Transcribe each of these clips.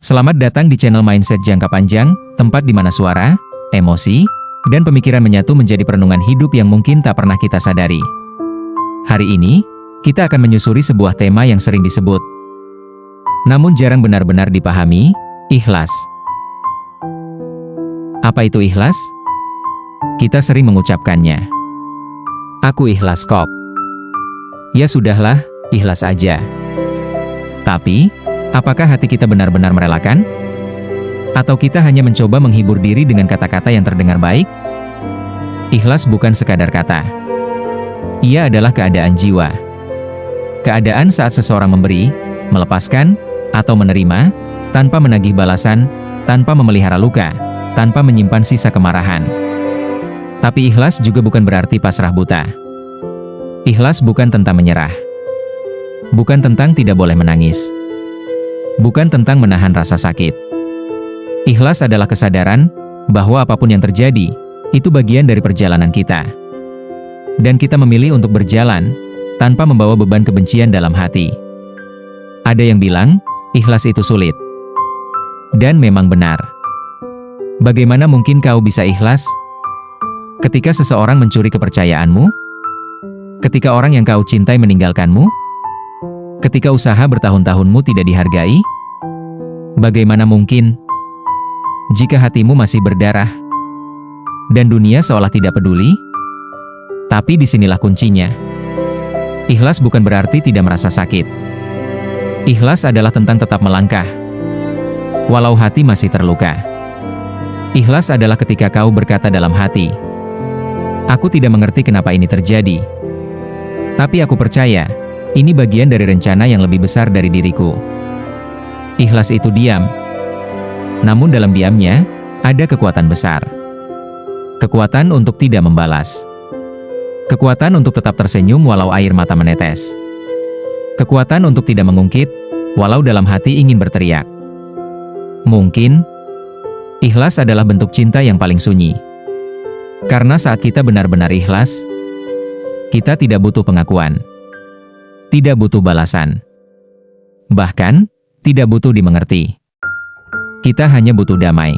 Selamat datang di channel Mindset Jangka Panjang, tempat di mana suara, emosi, dan pemikiran menyatu menjadi perenungan hidup yang mungkin tak pernah kita sadari. Hari ini, kita akan menyusuri sebuah tema yang sering disebut, namun jarang benar-benar dipahami, ikhlas. Apa itu ikhlas? Kita sering mengucapkannya. Aku ikhlas kok. Ya sudahlah, ikhlas aja. Tapi, apakah hati kita benar-benar merelakan? Atau kita hanya mencoba menghibur diri dengan kata-kata yang terdengar baik? Ikhlas bukan sekadar kata. Ia adalah keadaan jiwa. Keadaan saat seseorang memberi, melepaskan, atau menerima, tanpa menagih balasan, tanpa memelihara luka, tanpa menyimpan sisa kemarahan. Tapi ikhlas juga bukan berarti pasrah buta. Ikhlas bukan tentang menyerah. Bukan tentang tidak boleh menangis. Bukan tentang menahan rasa sakit. Ikhlas adalah kesadaran bahwa apapun yang terjadi, itu bagian dari perjalanan kita. Dan kita memilih untuk berjalan, tanpa membawa beban kebencian dalam hati. Ada yang bilang, ikhlas itu sulit. Dan memang benar. Bagaimana mungkin kau bisa ikhlas? Ketika seseorang mencuri kepercayaanmu? Ketika orang yang kau cintai meninggalkanmu? Ketika usaha bertahun-tahunmu tidak dihargai? Bagaimana mungkin? Jika hatimu masih berdarah, dan dunia seolah tidak peduli? Tapi disinilah kuncinya. Ikhlas bukan berarti tidak merasa sakit. Ikhlas adalah tentang tetap melangkah, walau hati masih terluka. Ikhlas adalah ketika kau berkata dalam hati, aku tidak mengerti kenapa ini terjadi. Tapi aku percaya, ini bagian dari rencana yang lebih besar dari diriku. Ikhlas itu diam. Namun dalam diamnya, ada kekuatan besar. Kekuatan untuk tidak membalas. Kekuatan untuk tetap tersenyum walau air mata menetes. Kekuatan untuk tidak mengungkit, walau dalam hati ingin berteriak. Mungkin, ikhlas adalah bentuk cinta yang paling sunyi. Karena saat kita benar-benar ikhlas, kita tidak butuh pengakuan. Tidak butuh balasan. Bahkan, tidak butuh dimengerti. Kita hanya butuh damai.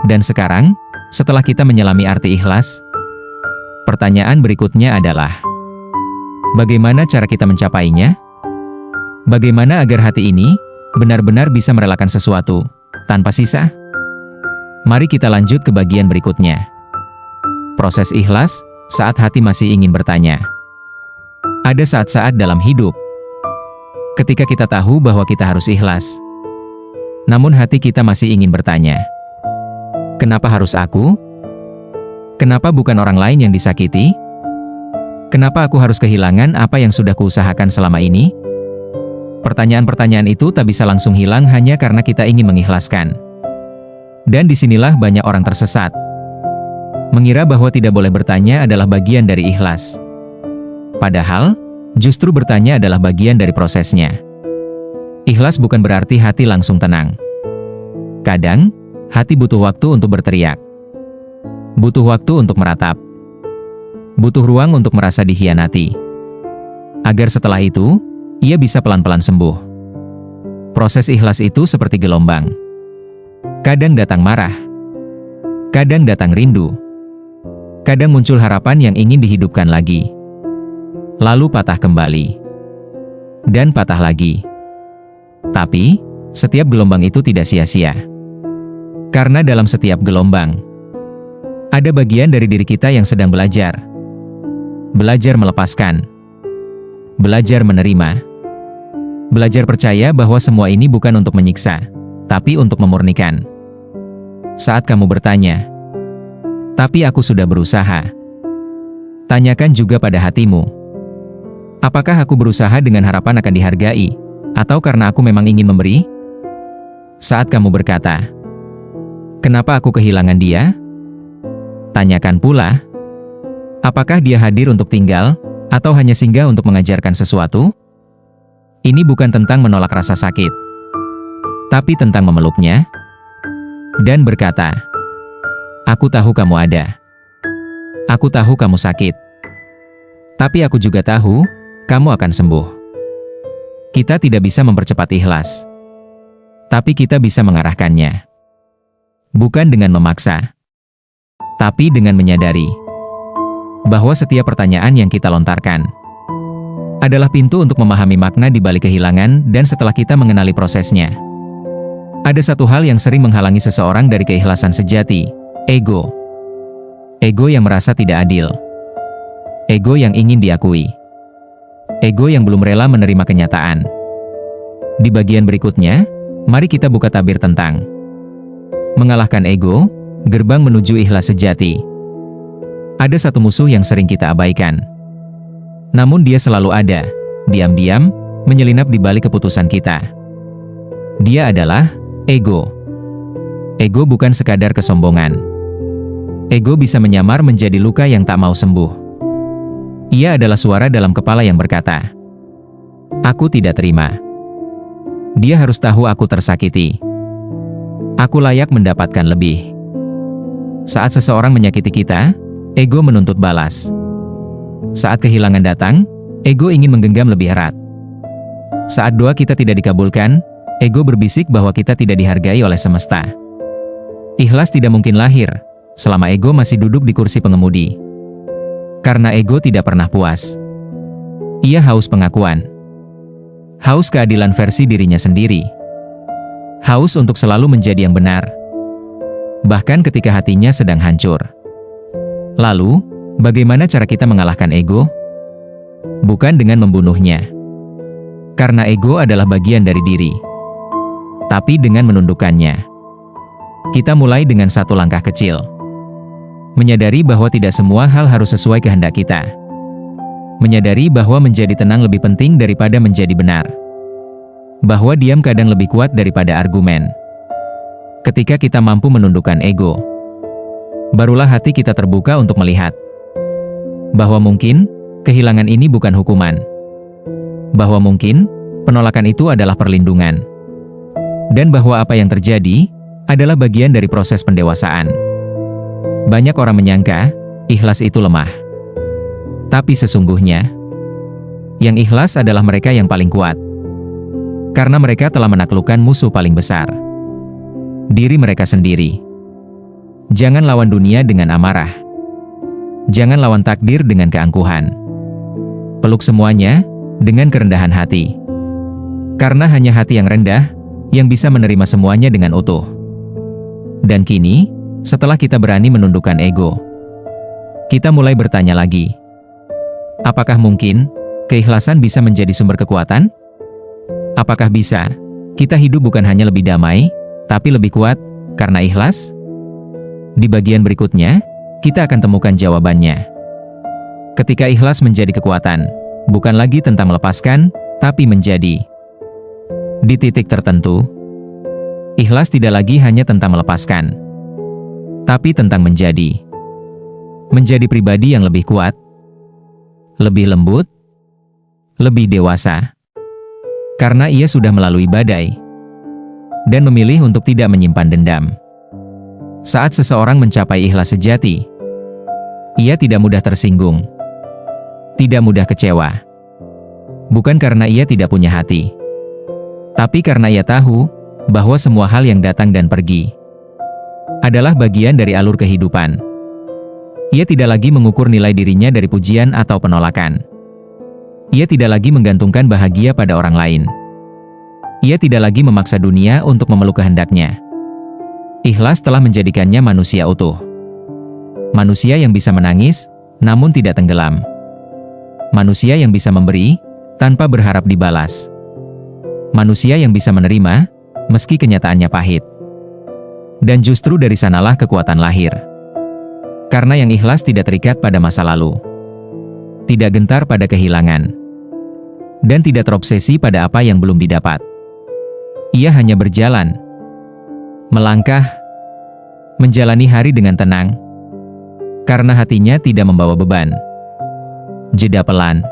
Dan sekarang, setelah kita menyelami arti ikhlas, pertanyaan berikutnya adalah, bagaimana cara kita mencapainya? Bagaimana agar hati ini benar-benar bisa merelakan sesuatu tanpa sisa? Mari kita lanjut ke bagian berikutnya. Proses ikhlas saat hati masih ingin bertanya. Ada saat-saat dalam hidup ketika kita tahu bahwa kita harus ikhlas, namun hati kita masih ingin bertanya, kenapa harus aku? Kenapa bukan orang lain yang disakiti? Kenapa aku harus kehilangan apa yang sudah kuusahakan selama ini? Pertanyaan-pertanyaan itu tak bisa langsung hilang hanya karena kita ingin mengikhlaskan. Dan disinilah banyak orang tersesat, mengira bahwa tidak boleh bertanya adalah bagian dari ikhlas. Padahal, justru bertanya adalah bagian dari prosesnya. Ikhlas bukan berarti hati langsung tenang. Kadang, hati butuh waktu untuk berteriak. Butuh waktu untuk meratap. Butuh ruang untuk merasa dikhianati. Agar setelah itu, ia bisa pelan-pelan sembuh. Proses ikhlas itu seperti gelombang. Kadang datang marah. Kadang datang rindu. Kadang muncul harapan yang ingin dihidupkan lagi. Lalu patah kembali. Dan patah lagi. Tapi, setiap gelombang itu tidak sia-sia. Karena dalam setiap gelombang, ada bagian dari diri kita yang sedang belajar. Belajar melepaskan. Belajar menerima. Belajar percaya bahwa semua ini bukan untuk menyiksa, tapi untuk memurnikan. Saat kamu bertanya, tapi aku sudah berusaha. Tanyakan juga pada hatimu. Apakah aku berusaha dengan harapan akan dihargai, atau karena aku memang ingin memberi? Saat kamu berkata, kenapa aku kehilangan dia? Tanyakan pula, apakah dia hadir untuk tinggal, atau hanya singgah untuk mengajarkan sesuatu? Ini bukan tentang menolak rasa sakit, tapi tentang memeluknya, dan berkata, aku tahu kamu ada. Aku tahu kamu sakit. Tapi aku juga tahu, kamu akan sembuh. Kita tidak bisa mempercepat ikhlas. tapi kita bisa mengarahkannya. Bukan dengan memaksa, tapi dengan menyadari bahwa setiap pertanyaan yang kita lontarkan adalah pintu untuk memahami makna di balik kehilangan, dan setelah kita mengenali prosesnya, ada satu hal yang sering menghalangi seseorang dari keikhlasan sejati: ego. Ego yang merasa tidak adil. Ego yang ingin diakui. Ego yang belum rela menerima kenyataan. Di bagian berikutnya, mari kita buka tabir tentang mengalahkan ego, gerbang menuju ikhlas sejati. Ada satu musuh yang sering kita abaikan, namun dia selalu ada, diam-diam, menyelinap di balik keputusan kita. Dia adalah ego. Ego bukan sekadar kesombongan. Ego bisa menyamar menjadi luka yang tak mau sembuh. Ia adalah suara dalam kepala yang berkata, "Aku tidak terima. Dia harus tahu aku tersakiti. Aku layak mendapatkan lebih." Saat seseorang menyakiti kita, ego menuntut balas. Saat kehilangan datang, ego ingin menggenggam lebih erat. Saat doa kita tidak dikabulkan, ego berbisik bahwa kita tidak dihargai oleh semesta. Ikhlas tidak mungkin lahir selama ego masih duduk di kursi pengemudi. Karena ego tidak pernah puas. Ia haus pengakuan. Haus keadilan versi dirinya sendiri. Haus untuk selalu menjadi yang benar, bahkan ketika hatinya sedang hancur. Lalu, bagaimana cara kita mengalahkan ego? Bukan dengan membunuhnya, karena ego adalah bagian dari diri, tapi dengan menundukkannya. Kita mulai dengan satu langkah kecil. Menyadari bahwa tidak semua hal harus sesuai kehendak kita. Menyadari bahwa menjadi tenang lebih penting daripada menjadi benar. Bahwa diam kadang lebih kuat daripada argumen. Ketika kita mampu menundukkan ego, barulah hati kita terbuka untuk melihat bahwa mungkin kehilangan ini bukan hukuman. Bahwa mungkin penolakan itu adalah perlindungan. Dan bahwa apa yang terjadi adalah bagian dari proses pendewasaan. Banyak orang menyangka ikhlas itu lemah. Tapi sesungguhnya, yang ikhlas adalah mereka yang paling kuat. Karena mereka telah menaklukkan musuh paling besar, diri mereka sendiri. Jangan lawan dunia dengan amarah. Jangan lawan takdir dengan keangkuhan. Peluk semuanya dengan kerendahan hati. Karena hanya hati yang rendah yang bisa menerima semuanya dengan utuh. Dan kini, setelah kita berani menundukkan ego, kita mulai bertanya lagi. Apakah mungkin keikhlasan bisa menjadi sumber kekuatan? Apakah bisa kita hidup bukan hanya lebih damai, tapi lebih kuat karena ikhlas? Di bagian berikutnya, kita akan temukan jawabannya. Ketika ikhlas menjadi kekuatan, bukan lagi tentang melepaskan, tapi menjadi. Di titik tertentu, ikhlas tidak lagi hanya tentang melepaskan, tapi tentang menjadi. Menjadi pribadi yang lebih kuat, lebih lembut, lebih dewasa. Karena ia sudah melalui badai, dan memilih untuk tidak menyimpan dendam. Saat seseorang mencapai ikhlas sejati, ia tidak mudah tersinggung, tidak mudah kecewa. Bukan karena ia tidak punya hati, tapi karena ia tahu bahwa semua hal yang datang dan pergi adalah bagian dari alur kehidupan. Ia tidak lagi mengukur nilai dirinya dari pujian atau penolakan. Ia tidak lagi menggantungkan bahagia pada orang lain. Ia tidak lagi memaksa dunia untuk memeluk kehendaknya. Ikhlas telah menjadikannya manusia utuh. Manusia yang bisa menangis, namun tidak tenggelam. Manusia yang bisa memberi, tanpa berharap dibalas. Manusia yang bisa menerima, meski kenyataannya pahit. Dan justru dari sanalah kekuatan lahir. Karena yang ikhlas tidak terikat pada masa lalu, tidak gentar pada kehilangan, dan tidak terobsesi pada apa yang belum didapat. Ia hanya berjalan, melangkah, menjalani hari dengan tenang, karena hatinya tidak membawa beban. Jeda pelan.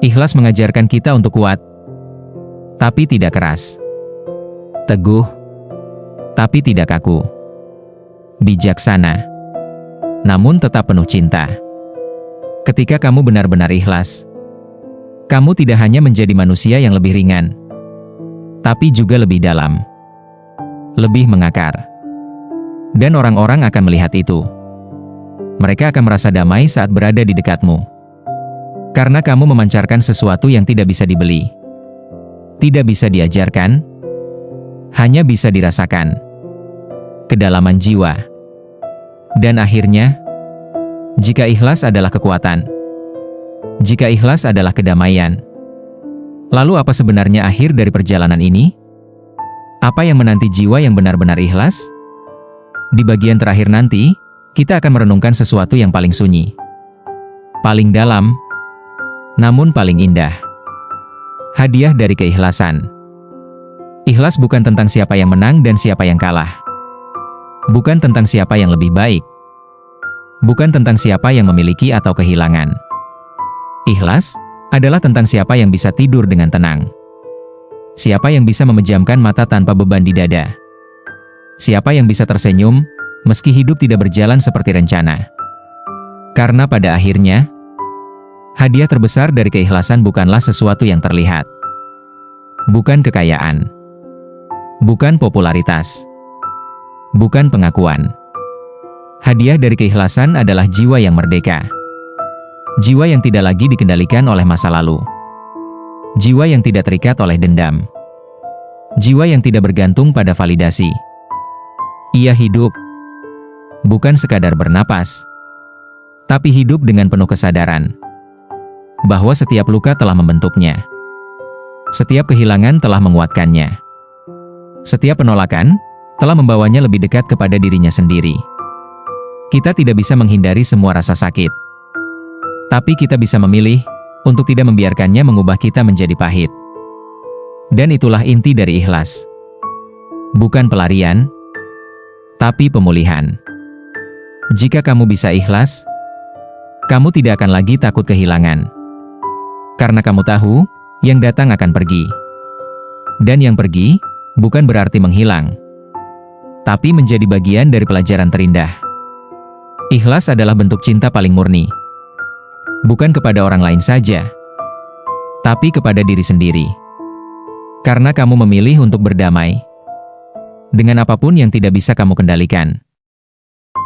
Ikhlas mengajarkan kita untuk kuat, tapi tidak keras. Teguh, tapi tidak kaku. Bijaksana, namun tetap penuh cinta. Ketika kamu benar-benar ikhlas, kamu tidak hanya menjadi manusia yang lebih ringan, tapi juga lebih dalam. lebih mengakar. Dan orang-orang akan melihat itu. Mereka akan merasa damai saat berada di dekatmu. Karena kamu memancarkan sesuatu yang tidak bisa dibeli. Tidak bisa diajarkan, hanya bisa dirasakan. Kedalaman jiwa. Dan akhirnya, jika ikhlas adalah kekuatan, jika ikhlas adalah kedamaian, lalu apa sebenarnya akhir dari perjalanan ini? Apa yang menanti jiwa yang benar-benar ikhlas? Di bagian terakhir nanti, kita akan merenungkan sesuatu yang paling sunyi, paling dalam, namun paling indah. Hadiah dari keikhlasan. Ikhlas bukan tentang siapa yang menang dan siapa yang kalah. Bukan tentang siapa yang lebih baik. Bukan tentang siapa yang memiliki atau kehilangan. Ikhlas adalah tentang siapa yang bisa tidur dengan tenang. Siapa yang bisa memejamkan mata tanpa beban di dada. Siapa yang bisa tersenyum meski hidup tidak berjalan seperti rencana. Karena pada akhirnya, hadiah terbesar dari keikhlasan bukanlah sesuatu yang terlihat. Bukan kekayaan. Bukan popularitas. Bukan pengakuan. Hadiah dari keikhlasan adalah jiwa yang merdeka. Jiwa yang tidak lagi dikendalikan oleh masa lalu. Jiwa yang tidak terikat oleh dendam. Jiwa yang tidak bergantung pada validasi. Ia hidup, bukan sekadar bernapas, tapi hidup dengan penuh kesadaran bahwa setiap luka telah membentuknya. Setiap kehilangan telah menguatkannya. Setiap penolakan telah membawanya lebih dekat kepada dirinya sendiri. Kita tidak bisa menghindari semua rasa sakit. Tapi kita bisa memilih untuk tidak membiarkannya mengubah kita menjadi pahit. Dan itulah inti dari ikhlas. Bukan pelarian, tapi pemulihan. Jika kamu bisa ikhlas, kamu tidak akan lagi takut kehilangan. Karena kamu tahu, yang datang akan pergi. Dan yang pergi, bukan berarti menghilang, tapi menjadi bagian dari pelajaran terindah. Ikhlas adalah bentuk cinta paling murni. Bukan kepada orang lain saja, tapi kepada diri sendiri. Karena kamu memilih untuk berdamai dengan apapun yang tidak bisa kamu kendalikan.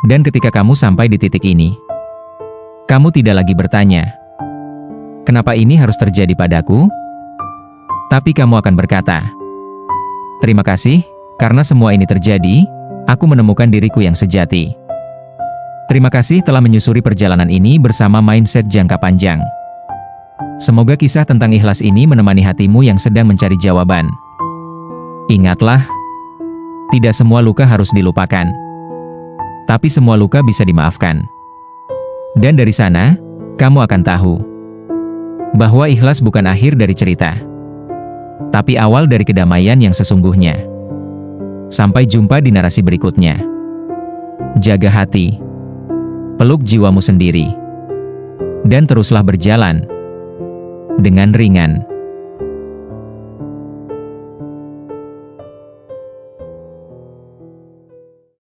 Dan ketika kamu sampai di titik ini, kamu tidak lagi bertanya, "Kenapa ini harus terjadi padaku?" Tapi kamu akan berkata, "Terima kasih, karena semua ini terjadi, aku menemukan diriku yang sejati." Terima kasih telah menyusuri perjalanan ini bersama mindset jangka panjang. Semoga kisah tentang ikhlas ini menemani hatimu yang sedang mencari jawaban. Ingatlah, tidak semua luka harus dilupakan. Tapi semua luka bisa dimaafkan. Dan dari sana, kamu akan tahu bahwa ikhlas bukan akhir dari cerita, tapi awal dari kedamaian yang sesungguhnya. Sampai jumpa di narasi berikutnya. Jaga hati, peluk jiwamu sendiri, dan teruslah berjalan dengan ringan.